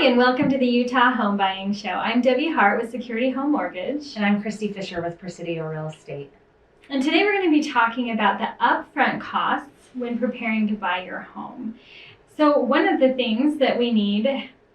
Hi, and welcome to the Utah Home Buying Show. I'm Debbie Hart with Security Home Mortgage. And I'm Christie Fisher with Presidio Real Estate. And today we're going to be talking about the upfront costs when preparing to buy your home. So one of the things that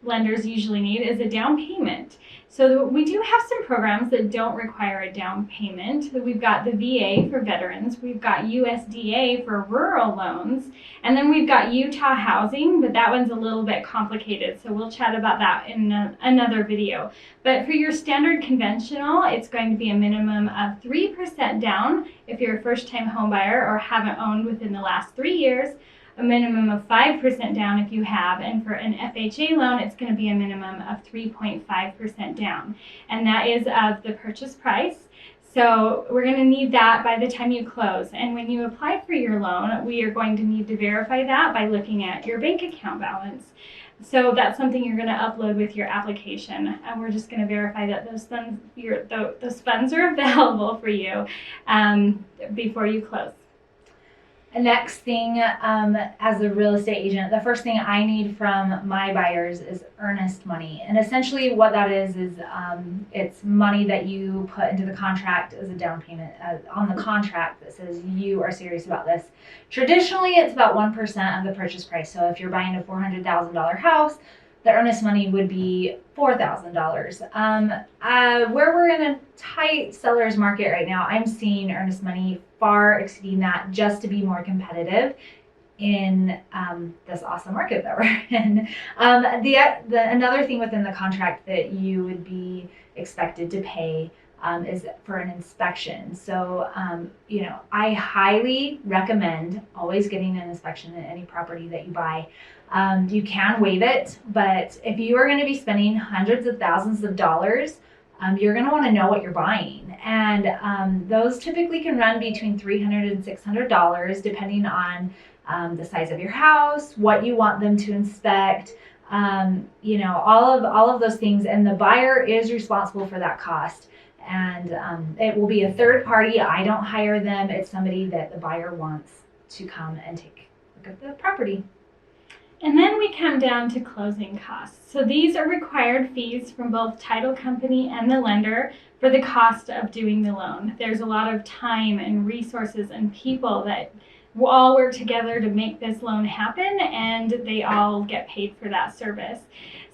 lenders usually need, is a down payment. So we do have some programs that don't require a down payment. We've got the VA for veterans, we've got USDA for rural loans, and then we've got Utah Housing, but that one's a little bit complicated, so we'll chat about that in another video. But for your standard conventional, it's going to be a minimum of 3% down if you're a first-time home buyer or haven't owned within the last 3 years, a minimum of 5% down if you have, and for an FHA loan, it's going to be a minimum of 3.5% down, and that is of the purchase price. So we're going to need that by the time you close, and when you apply for your loan, we are going to need to verify that by looking at your bank account balance. So that's something you're going to upload with your application, and we're just going to verify that those funds are available for you before you close. The next thing, as a real estate agent, the first thing I need from my buyers is earnest money. And essentially what that is it's money that you put into the contract as a down payment on the contract that says you are serious about this. Traditionally, it's about 1% of the purchase price. So if you're buying a $400,000 house, the earnest money would be $4,000. Where we're in a tight seller's market right now, I'm seeing earnest money far exceeding that, just to be more competitive in this awesome market that we're in. Another thing within the contract that you would be expected to pay is for an inspection. So, I highly recommend always getting an inspection at any property that you buy. You can waive it, but if you are going to be spending hundreds of thousands of dollars, you're going to want to know what you're buying. And those typically can run between $300 and $600, depending on the size of your house, what you want them to inspect, all of those things. And the buyer is responsible for that cost. And it will be a third party. I don't hire them. It's somebody that the buyer wants to come and take a look at the property. And then we come down to closing costs. So these are required fees from both title company and the lender for the cost of doing the loan. There's a lot of time and resources and people that will all work together to make this loan happen, and they all get paid for that service.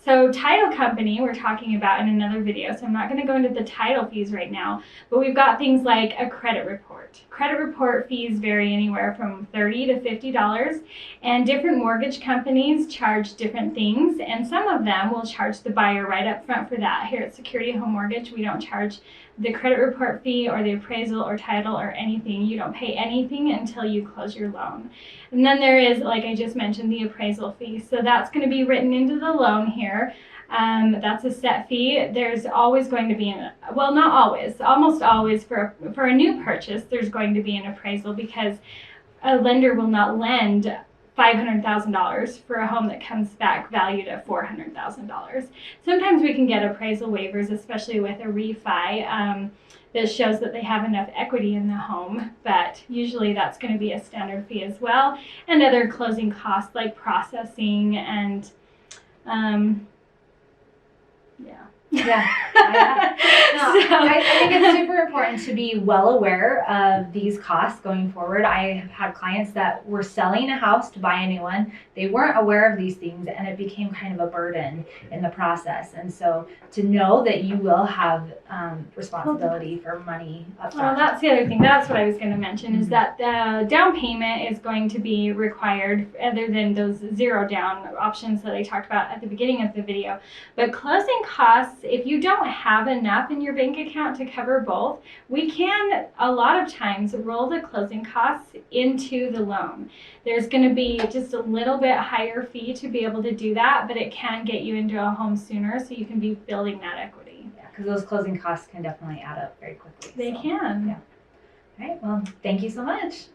So title company, we're talking about in another video, so I'm not going to go into the title fees right now, but we've got things like a credit report. Credit report fees vary anywhere from $30 to $50, and different mortgage companies charge different things, and some of them will charge the buyer right up front for that. Here at Security Home Mortgage, we don't charge the credit report fee or the appraisal or title or anything. You don't pay anything until you close your loan. And then there is, like I just mentioned, the appraisal fee. So that's going to be written into the loan here. That's a set fee. There's always going to be not always, almost always for a new purchase, there's going to be an appraisal, because a lender will not lend $500,000 for a home that comes back valued at $400,000. Sometimes we can get appraisal waivers, especially with a refi, that shows that they have enough equity in the home, but usually that's going to be a standard fee as well, and other closing costs like processing and I think it's super important to be well aware of these costs going forward. I have had clients that were selling a house to buy a new one. They weren't aware of these things, and it became kind of a burden in the process. And so to know that you will have responsibility for money up front. Well, that's the other thing. That's what I was going to mention, is that the down payment is going to be required, other than those zero down options that I talked about at the beginning of the video. But closing costs, if you don't have enough in your bank account to cover both, we can a lot of times roll the closing costs into the loan. There's going to be just a little bit higher fee to be able to do that, but it can get you into a home sooner, so you can be building that equity. Yeah, because those closing costs can definitely add up very quickly. They can. Yeah. All right. Well, thank you so much.